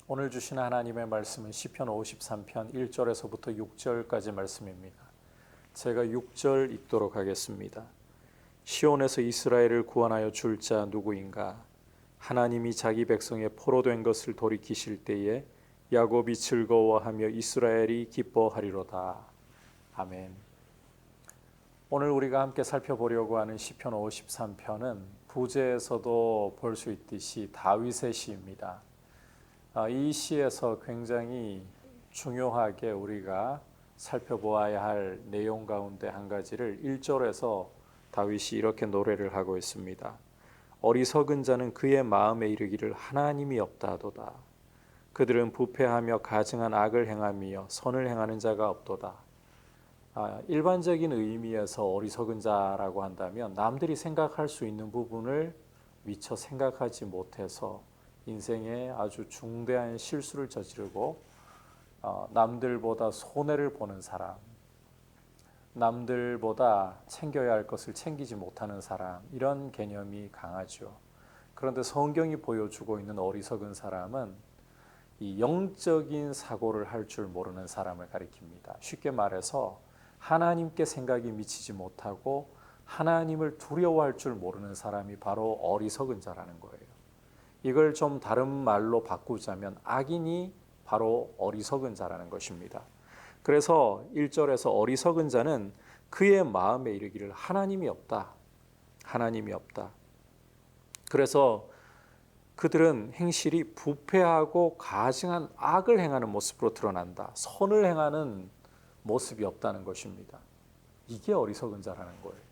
오늘 주신 하나님의 말씀은 시편 53편 1절에서부터 6절까지 말씀입니다. 제가 6절 읽도록 하겠습니다. 시온에서 이스라엘을 구원하여 줄 자 누구인가? 하나님이 자기 백성의 포로된 것을 돌이키실 때에 야곱이 즐거워하며 이스라엘이 기뻐하리로다. 아멘. 오늘 우리가 함께 살펴보려고 하는 시편 53편은 부제에서도 볼 수 있듯이 다윗의 시입니다. 이 시에서 굉장히 중요하게 우리가 살펴보아야 할 내용 가운데 한 가지를 1절에서 다윗이 이렇게 노래를 하고 있습니다. 어리석은 자는 그의 마음에 이르기를 하나님이 없다 하도다. 그들은 부패하며 가증한 악을 행하며 선을 행하는 자가 없도다. 일반적인 의미에서 어리석은 자라고 한다면 남들이 생각할 수 있는 부분을 미처 생각하지 못해서 인생에 아주 중대한 실수를 저지르고 남들보다 손해를 보는 사람, 남들보다 챙겨야 할 것을 챙기지 못하는 사람, 이런 개념이 강하죠. 그런데 성경이 보여주고 있는 어리석은 사람은 이 영적인 사고를 할 줄 모르는 사람을 가리킵니다. 쉽게 말해서 하나님께 생각이 미치지 못하고 하나님을 두려워할 줄 모르는 사람이 바로 어리석은 자라는 거예요. 이걸 좀 다른 말로 바꾸자면 악인이 바로 어리석은 자라는 것입니다. 그래서 1절에서 어리석은 자는 그의 마음에 이르기를 하나님이 없다. 하나님이 없다. 그래서 그들은 행실이 부패하고 가증한 악을 행하는 모습으로 드러난다. 선을 행하는 모습이 없다는 것입니다. 이게 어리석은 자라는 거예요.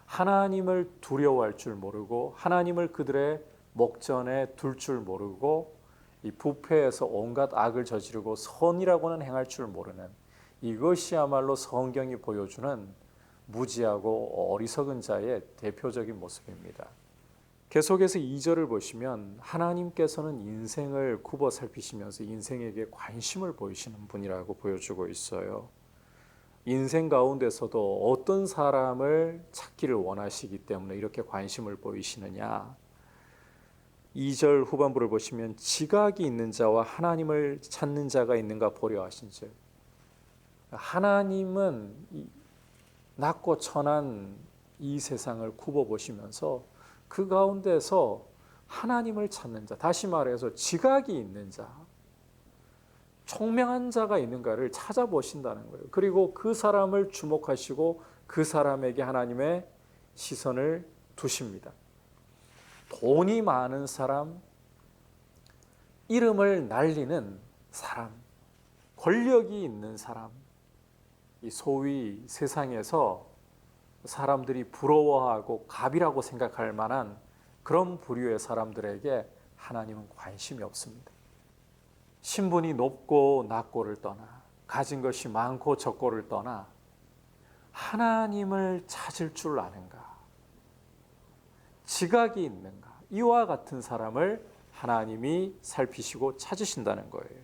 하나님을 두려워할 줄 모르고 하나님을 그들의 목전에 둘 줄 모르고 이 부패에서 온갖 악을 저지르고 선이라고는 행할 줄 모르는, 이것이야말로 성경이 보여주는 무지하고 어리석은 자의 대표적인 모습입니다. 계속해서 2절을 보시면 하나님께서는 인생을 굽어 살피시면서 인생에게 관심을 보이시는 분이라고 보여주고 있어요. 인생 가운데서도 어떤 사람을 찾기를 원하시기 때문에 이렇게 관심을 보이시느냐. 2절 후반부를 보시면 지각이 있는 자와 하나님을 찾는 자가 있는가 보려 하신즉, 하나님은 낮고 천한 이 세상을 굽어보시면서 그 가운데서 하나님을 찾는 자, 다시 말해서 지각이 있는 자, 총명한 자가 있는가를 찾아보신다는 거예요. 그리고 그 사람을 주목하시고 그 사람에게 하나님의 시선을 두십니다. 돈이 많은 사람, 이름을 날리는 사람, 권력이 있는 사람, 이 소위 세상에서 사람들이 부러워하고 갑이라고 생각할 만한 그런 부류의 사람들에게 하나님은 관심이 없습니다. 신분이 높고 낮고를 떠나, 가진 것이 많고 적고를 떠나 하나님을 찾을 줄 아는가, 지각이 있는가, 이와 같은 사람을 하나님이 살피시고 찾으신다는 거예요.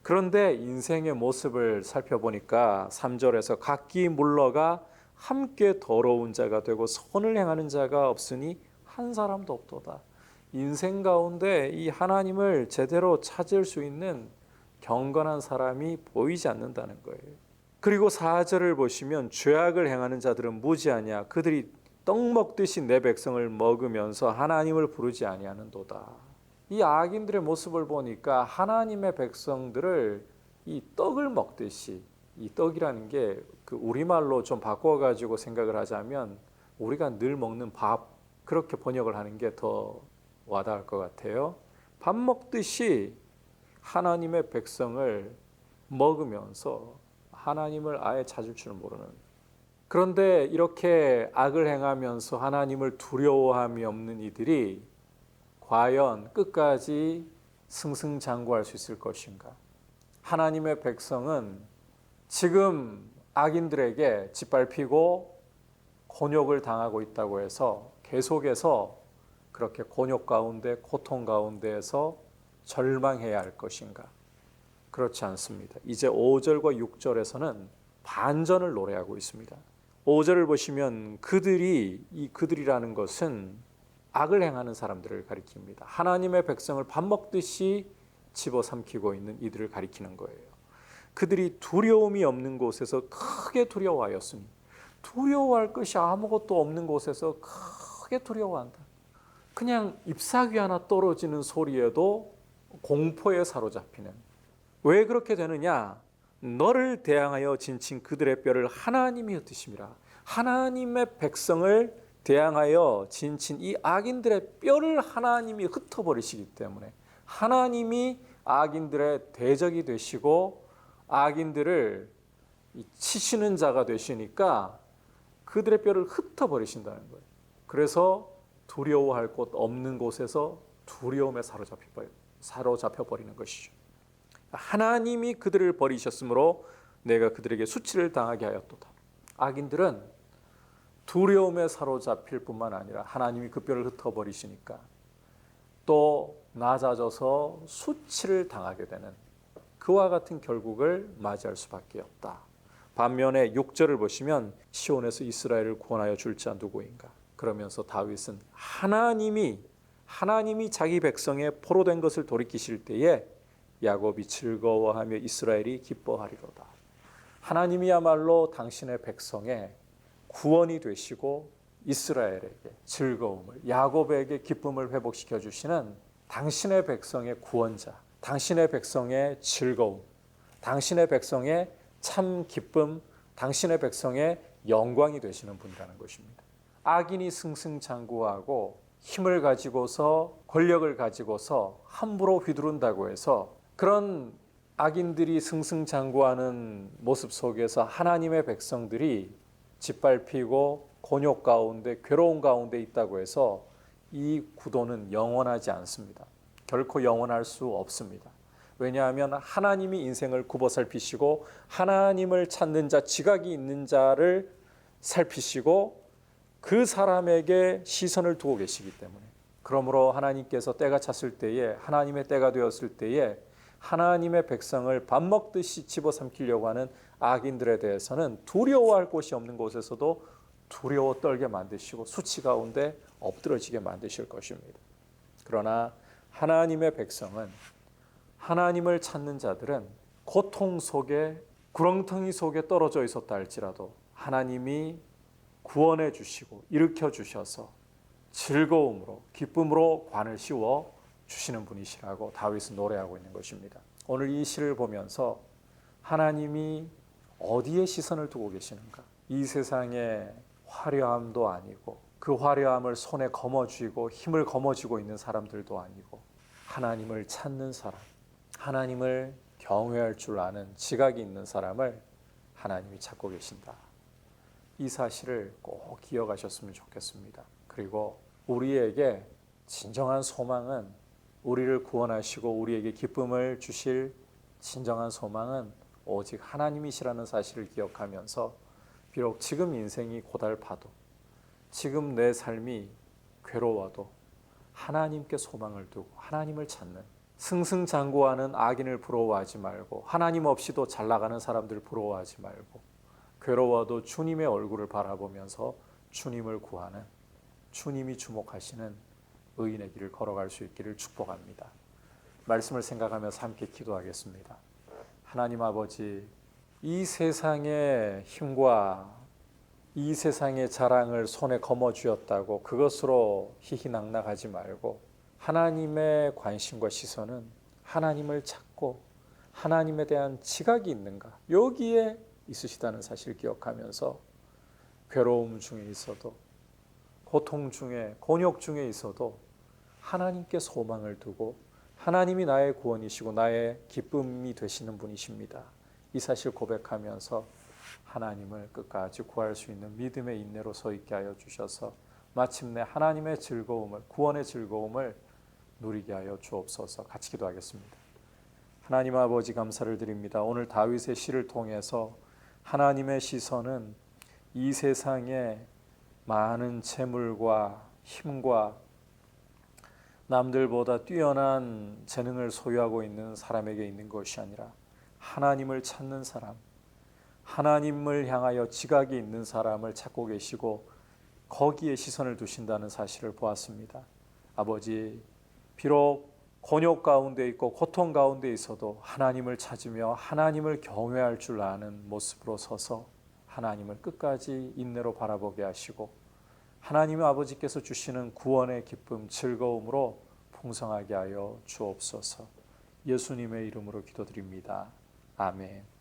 그런데 인생의 모습을 살펴보니까 3절에서 각기 물러가 함께 더러운 자가 되고 선을 행하는 자가 없으니 한 사람도 없도다. 인생 가운데 이 하나님을 제대로 찾을 수 있는 경건한 사람이 보이지 않는다는 거예요. 그리고 4절을 보시면 죄악을 행하는 자들은 무지하냐, 그들이 떡 먹듯이 내 백성을 먹으면서 하나님을 부르지 아니하는도다. 이 악인들의 모습을 보니까 하나님의 백성들을 이 떡을 먹듯이, 이 떡이라는 게 그 우리말로 좀 바꿔가지고 생각을 하자면 우리가 늘 먹는 밥, 그렇게 번역을 하는 게 더 와닿을 것 같아요. 밥 먹듯이 하나님의 백성을 먹으면서 하나님을 아예 찾을 줄 모르는, 그런데 이렇게 악을 행하면서 하나님을 두려워함이 없는 이들이 과연 끝까지 승승장구할 수 있을 것인가? 하나님의 백성은 지금 악인들에게 짓밟히고 곤욕을 당하고 있다고 해서 계속해서 그렇게 곤욕 가운데, 고통 가운데에서 절망해야 할 것인가? 그렇지 않습니다. 이제 5절과 6절에서는 반전을 노래하고 있습니다. 5절을 보시면 이 그들이라는 것은 악을 행하는 사람들을 가리킵니다. 하나님의 백성을 밥 먹듯이 집어삼키고 있는 이들을 가리키는 거예요. 그들이 두려움이 없는 곳에서 크게 두려워하였으니 두려워할 것이 아무것도 없는 곳에서 크게 두려워한다. 그냥 잎사귀 하나 떨어지는 소리에도 공포에 사로잡히는. 왜 그렇게 되느냐? 너를 대항하여 진친 그들의 뼈를 하나님이 흩으심이라. 하나님의 백성을 대항하여 진친 이 악인들의 뼈를 하나님이 흩어버리시기 때문에 하나님이 악인들의 대적이 되시고 악인들을 치시는 자가 되시니까 그들의 뼈를 흩어버리신다는 거예요. 그래서 두려워할 곳 없는 곳에서 두려움에 사로잡혀 버리는 것이죠. 하나님이 그들을 버리셨으므로 내가 그들에게 수치를 당하게 하였도다. 악인들은 두려움에 사로잡힐 뿐만 아니라 하나님이 그 뼈를 흩어버리시니까 또 낮아져서 수치를 당하게 되는 그와 같은 결국을 맞이할 수밖에 없다. 반면에 6절을 보시면 시온에서 이스라엘을 구원하여 줄 자 누구인가? 그러면서 다윗은 하나님이 자기 백성의 포로된 것을 돌이키실 때에 야곱이 즐거워하며 이스라엘이 기뻐하리로다. 하나님이야말로 당신의 백성의 구원이 되시고 이스라엘에게 즐거움을, 야곱에게 기쁨을 회복시켜 주시는 당신의 백성의 구원자, 당신의 백성의 즐거움, 당신의 백성의 참 기쁨, 당신의 백성의 영광이 되시는 분이라는 것입니다. 악인이 승승장구하고 힘을 가지고서 권력을 가지고서 함부로 휘두른다고 해서 그런 악인들이 승승장구하는 모습 속에서 하나님의 백성들이 짓밟히고 곤욕 가운데 괴로운 가운데 있다고 해서 이 구도는 영원하지 않습니다. 결코 영원할 수 없습니다. 왜냐하면 하나님이 인생을 굽어 살피시고 하나님을 찾는 자, 지각이 있는 자를 살피시고 그 사람에게 시선을 두고 계시기 때문에 그러므로 하나님께서 때가 찼을 때에 하나님의 때가 되었을 때에 하나님의 백성을 밥 먹듯이 집어삼키려고 하는 악인들에 대해서는 두려워할 곳이 없는 곳에서도 두려워 떨게 만드시고 수치 가운데 엎드러지게 만드실 것입니다. 그러나 하나님의 백성은 하나님을 찾는 자들은 고통 속에 구렁텅이 속에 떨어져 있었다 할지라도 하나님이 구원해 주시고 일으켜 주셔서 즐거움으로 기쁨으로 관을 씌워 주시는 분이시라고 다윗은 노래하고 있는 것입니다. 오늘 이 시를 보면서 하나님이 어디에 시선을 두고 계시는가? 이 세상의 화려함도 아니고 그 화려함을 손에 거머쥐고 힘을 거머쥐고 있는 사람들도 아니고 하나님을 찾는 사람, 하나님을 경외할 줄 아는 지각이 있는 사람을 하나님이 찾고 계신다. 이 사실을 꼭 기억하셨으면 좋겠습니다. 그리고 우리에게 진정한 소망은 우리를 구원하시고 우리에게 기쁨을 주실 진정한 소망은 오직 하나님이시라는 사실을 기억하면서 비록 지금 인생이 고달파도 지금 내 삶이 괴로워도 하나님께 소망을 두고 하나님을 찾는 승승장구하는 악인을 부러워하지 말고 하나님 없이도 잘 나가는 사람들 부러워하지 말고 괴로워도 주님의 얼굴을 바라보면서 주님을 구하는 주님이 주목하시는 의인의 길을 걸어갈 수 있기를 축복합니다. 말씀을 생각하면서 함께 기도하겠습니다. 하나님 아버지, 이 세상의 힘과 이 세상의 자랑을 손에 거머쥐었다고 그것으로 희희낙낙하지 말고 하나님의 관심과 시선은 하나님을 찾고 하나님에 대한 지각이 있는가 여기에 있으시다는 사실을 기억하면서 괴로움 중에 있어도 고통 중에 곤욕 중에 있어도 하나님께 소망을 두고 하나님이 나의 구원이시고 나의 기쁨이 되시는 분이십니다. 이 사실 고백하면서 하나님을 끝까지 구할 수 있는 믿음의 인내로 서 있게 하여 주셔서 마침내 하나님의 즐거움을 구원의 즐거움을 누리게 하여 주옵소서. 같이 기도하겠습니다. 하나님 아버지 감사를 드립니다. 오늘 다윗의 시를 통해서 하나님의 시선은 이 세상의 많은 재물과 힘과 남들보다 뛰어난 재능을 소유하고 있는 사람에게 있는 것이 아니라 하나님을 찾는 사람, 하나님을 향하여 지각이 있는 사람을 찾고 계시고 거기에 시선을 두신다는 사실을 보았습니다. 아버지, 비록 곤욕 가운데 있고 고통 가운데 있어도 하나님을 찾으며 하나님을 경외할 줄 아는 모습으로 서서 하나님을 끝까지 인내로 바라보게 하시고 하나님의 아버지께서 주시는 구원의 기쁨, 즐거움으로 풍성하게 하여 주옵소서. 예수님의 이름으로 기도드립니다. 아멘.